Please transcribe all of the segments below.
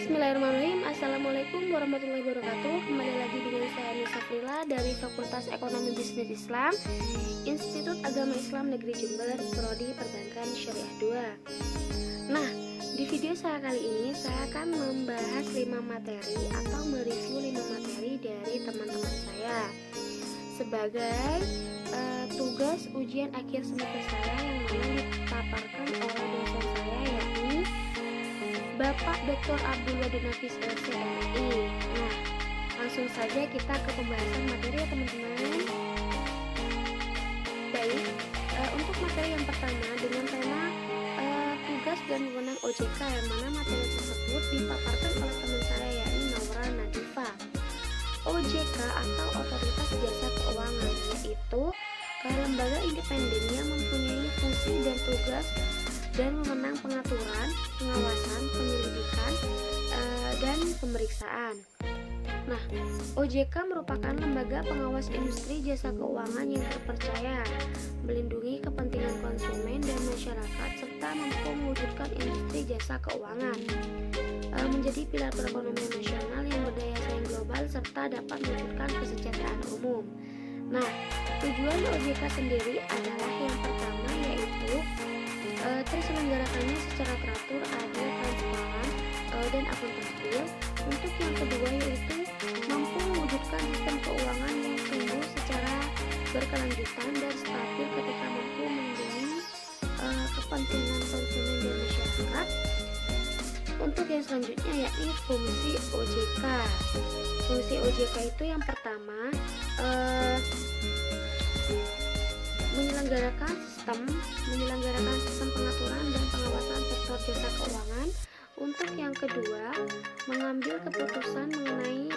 Bismillahirrahmanirrahim. Assalamualaikum warahmatullahi wabarakatuh. Kembali lagi dengan saya Nisa Frila dari Fakultas Ekonomi Bisnis Islam, Institut Agama Islam Negeri Jember, Prodi Perbankan Syariah 2. Nah, di video saya kali ini saya akan membahas 5 materi atau mereview 5 materi dari teman-teman saya sebagai tugas ujian akhir semester saya yang mana dipaparkan oleh dosen saya, yakni Bapak Dr. Abdul Wadid Nafis LC.MI. Nah, langsung saja kita ke pembahasan materi ya teman-teman. Baik, untuk materi yang pertama dengan tema tugas dan wewenang OJK, yang mana materi tersebut dipaparkan oleh teman saya yakni Naura Nadifa. OJK atau Otoritas Jasa Keuangan yaitu lembaga independen yang mempunyai fungsi dan tugas dan wewenang pengaturan, pengawasan, penyelidikan, dan pemeriksaan. Nah, OJK merupakan lembaga pengawas industri jasa keuangan yang terpercaya, melindungi kepentingan konsumen dan masyarakat, serta mampu mewujudkan industri jasa keuangan menjadi pilar perekonomian nasional yang berdaya saing global serta dapat mewujudkan kesejahteraan umum. Nah, tujuan OJK sendiri adalah yang pertama yaitu terselenggarakannya secara teratur, adil, transparan, dan akuntabel. Untuk yang kedua yaitu mampu mewujudkan sistem keuangan yang tumbuh secara berkelanjutan dan stabil ketika mampu melindungi kepentingan konsumen dan masyarakat. Untuk yang selanjutnya yakni fungsi OJK. Fungsi OJK itu yang pertama menyelenggarakan sistem pengaturan dan pengawasan sektor jasa keuangan. Untuk yang kedua, mengambil keputusan mengenai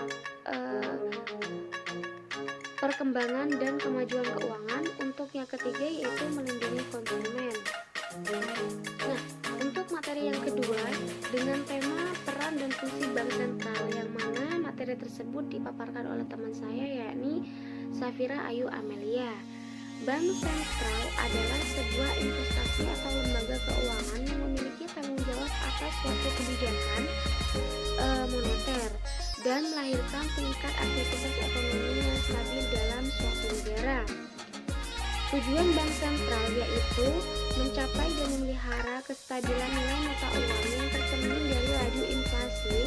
perkembangan dan kemajuan keuangan. Untuk yang ketiga yaitu melindungi konsumen. Nah, untuk materi yang kedua dengan tema peran dan fungsi bank sentral, yang mana materi tersebut dipaparkan oleh teman saya yakni Safira Ayu Amelia. Bank sentral adalah sebuah investasi atau lembaga keuangan yang memiliki tanggung jawab atas suatu kebijakan moneter dan melahirkan tingkat aktivitas ekonomi yang stabil dalam suatu negara. Tujuan bank sentral yaitu mencapai dan memelihara kestabilan nilai mata uang yang tercermin dari laju inflasi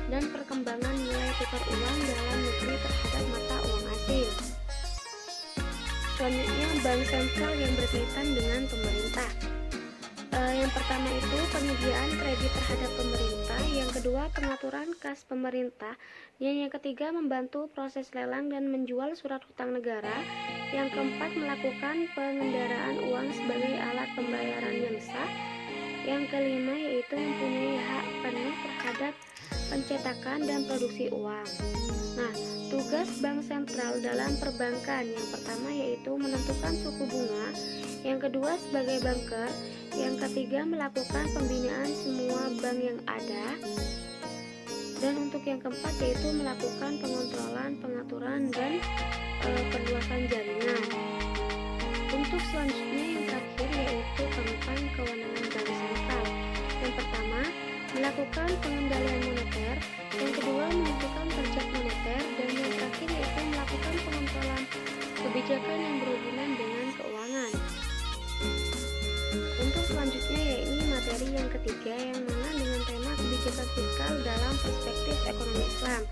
dan perkembangan nilai tukar uang dalam negeri terhadap mata uang asing. Selanjutnya, bank sentral yang berkaitan dengan pemerintah. Yang pertama itu penyediaan kredit terhadap pemerintah, yang kedua pengaturan kas pemerintah, yang ketiga membantu proses lelang dan menjual surat hutang negara, yang keempat melakukan pengendaraan uang sebagai alat pembayaran yang sah, yang kelima yaitu mempunyai hak penuh terhadap pencetakan dan produksi uang. Nah, tugas bank sentral dalam perbankan yang pertama yaitu menentukan suku bunga, yang kedua sebagai banker, yang ketiga melakukan pembinaan semua bank yang ada, dan untuk yang keempat yaitu melakukan pengontrolan, pengaturan, dan perluasan jaringan. Untuk selanjutnya yang terakhir yaitu tentang kewenangan bank sentral. Yang pertama, melakukan pengendalian moneter, yang kedua menentukan terjak moneter, dan yang terakhir yaitu melakukan pengontrolan kebijakan yang berhubungan dengan keuangan. Untuk selanjutnya yaitu materi yang ketiga yang mana dengan tema kebijakan fiskal dalam perspektif ekonomi Islam,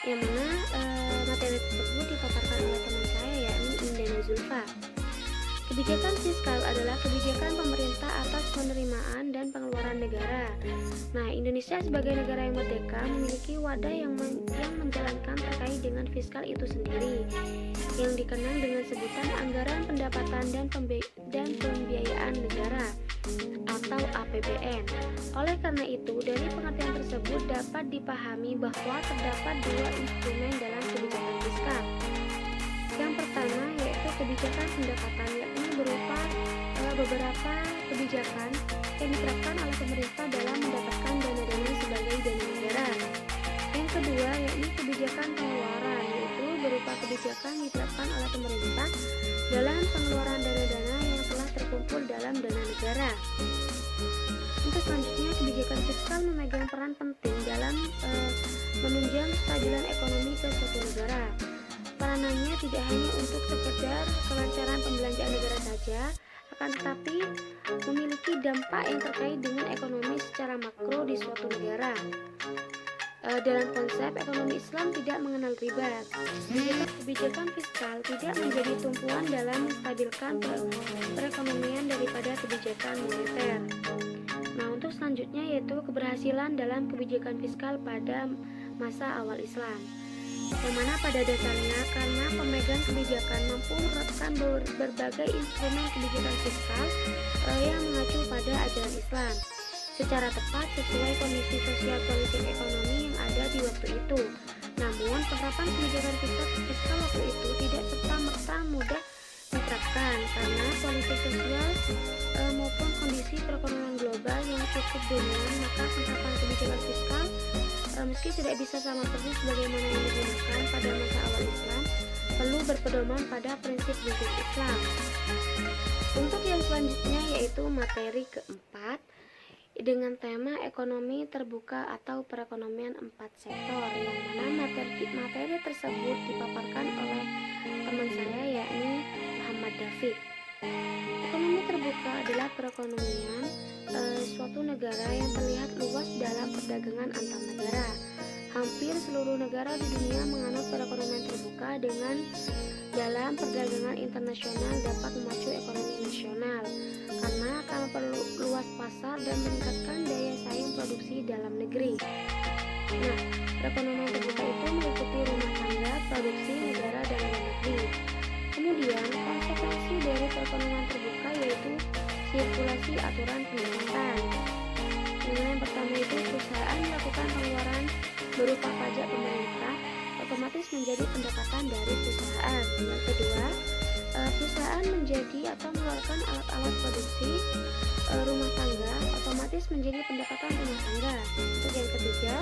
yang mana materi tersebut dipaparkan oleh teman saya yakni Indana Zulfa. Kebijakan fiskal adalah kebijakan pemerintah atas penerimaan dan pengeluaran negara. Nah, Indonesia sebagai negara yang merdeka memiliki wadah yang menjalankan terkait dengan fiskal itu sendiri, yang dikenal dengan sebutan anggaran pendapatan dan pembiayaan negara atau APBN. Oleh karena itu, dari pengertian tersebut dapat dipahami bahwa terdapat dua instrumen dalam kebijakan fiskal. Yang pertama yaitu kebijakan pendapatan, yakni berupa beberapa kebijakan yang diterapkan oleh pemerintah dalam mendapatkan dana-dana sebagai dana negara. Yang kedua yakni kebijakan pengeluaran, yaitu berupa kebijakan diterapkan oleh pemerintah dalam pengeluaran dana-dana yang telah terkumpul dalam dana negara. Untuk selanjutnya, kebijakan fiskal memegang peran penting dalam menunjang kestabilan ekonomi ke suatu negara. Peranannya tidak hanya untuk sekedar kelancaran pembelanjaan negara saja, akan tetapi memiliki dampak yang terkait dengan ekonomi secara makro di suatu negara. Dalam konsep ekonomi Islam tidak mengenal riba. Kebijakan fiskal tidak menjadi tumpuan dalam menstabilkan perekonomian daripada kebijakan moneter. Nah, untuk selanjutnya yaitu keberhasilan dalam kebijakan fiskal pada masa awal Islam, yang mana pada dasarnya karena pemegang kebijakan mampu menerapkan berbagai instrumen kebijakan fiskal yang mengacu pada ajaran Islam secara tepat sesuai kondisi sosial politik ekonomi yang ada di waktu itu. Namun, penerapan kebijakan fiskal waktu itu tidak serta-merta mudah diterapkan karena politik sosial maupun kondisi perekonomian global yang cukup dominan, maka penerapan kebijakan fiskal meski tidak bisa sama persis sebagaimana yang digunakan pada masa awal Islam, perlu berpedoman pada prinsip-prinsip Islam. Untuk yang selanjutnya yaitu materi keempat dengan tema ekonomi terbuka atau perekonomian 4 sektor, yang mana materi tersebut dipaparkan oleh teman saya yakni Muhammad David. Ekonomi terbuka adalah perekonomian suatu negara yang terlihat luas dalam perdagangan antar negara. Hampir seluruh negara di dunia menganut perekonomian terbuka dengan dalam perdagangan internasional dapat memacu ekonomi nasional karena akan memperluas pasar dan meningkatkan daya saing produksi dalam negeri. Nah, perekonomian terbuka itu meliputi rumah tangga, produksi, negara, dan luar negeri. Kemudian, konsekuensi dari perekonomian terbuka yaitu sirkulasi aturan pendapatan. Yang pertama itu perusahaan melakukan pengeluaran berupa pajak pemerintah otomatis menjadi pendapatan dari perusahaan. Yang kedua, perusahaan menjadi atau mengeluarkan alat-alat produksi rumah tangga otomatis menjadi pendapatan rumah tangga. Untuk yang ketiga,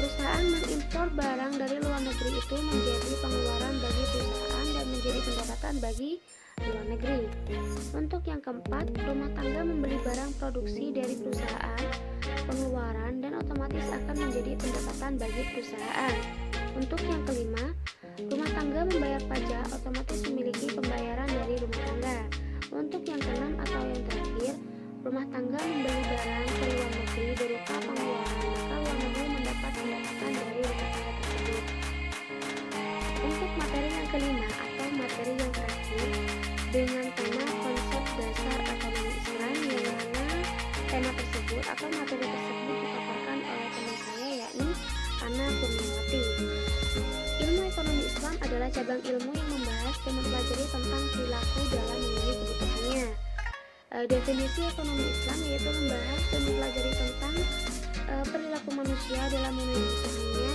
perusahaan mengimpor barang dari luar negeri itu menjadi pengeluaran bagi perusahaan dan menjadi pendapatan bagi luar negeri. Untuk yang keempat, rumah tangga membeli barang produksi dari perusahaan pengeluaran dan otomatis akan menjadi pendapatan bagi perusahaan. Untuk yang kelima, rumah tangga membayar pajak otomatis memiliki pembayaran dari rumah tangga. Untuk yang keenam atau yang terakhir, rumah tangga membeli barang ke luar negeri berupa pengeluaran, maka luar negeri mendapat pendapatan dari rumah tangga tersebut. Untuk materi yang kelima atau materi yang terakhir dengan tema konsep dasar ekonomi Islam, yang mana tema tersebut atau materi tersebut dipaparkan oleh teman saya yakni Ana Kurniawati. Ilmu ekonomi Islam adalah cabang ilmu yang membahas dan mempelajari tentang perilaku dalam memenuhi kebutuhannya. Definisi ekonomi Islam yaitu membahas dan mempelajari tentang perilaku manusia dalam memenuhi kebutuhannya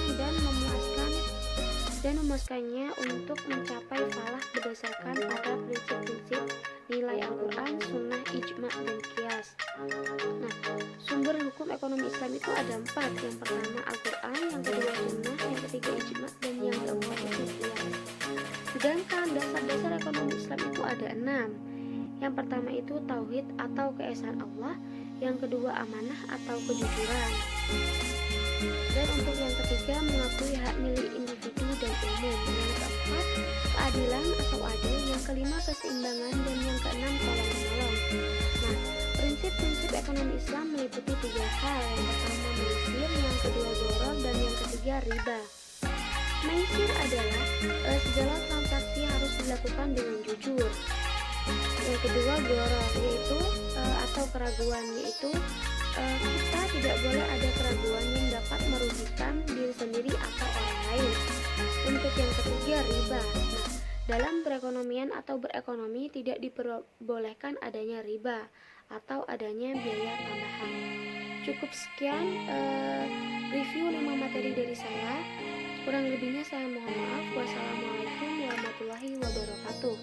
dan memuaskannya untuk mencapai falah berdasarkan pada prinsip-prinsip nilai Al-Quran, Sunnah, Ijma, dan Qiyas. Nah, sumber hukum ekonomi Islam itu ada 4. Yang pertama Al-Quran, yang kedua Sunnah, yang ketiga Ijma, dan yang keempat itu Qiyas. Sedangkan dasar-dasar ekonomi Islam itu ada 6. Yang pertama itu Tauhid atau keesaan Allah, yang kedua amanah atau kejujuran, dan untuk yang ketiga mengakui hak milik individu dan umum, yang keempat keadilan atau adil, yang kelima keseimbangan, dan yang keenam tolong menolong. Nah, prinsip-prinsip ekonomi Islam meliputi 3 hal. Yang pertama maisir, yang kedua doror, dan yang ketiga riba. Maisir adalah segala transaksi harus dilakukan dengan jujur. Yang kedua doror, yaitu atau keraguan, yaitu kita tidak boleh ada keraguan yang dapat merugikan diri sendiri atau orang lain. Untuk yang ketiga riba. Nah, dalam perekonomian atau berekonomi tidak diperbolehkan adanya riba atau adanya biaya tambahan. Cukup sekian review 5 materi dari saya. Kurang lebihnya saya mohon maaf. Wassalamualaikum warahmatullahi wabarakatuh.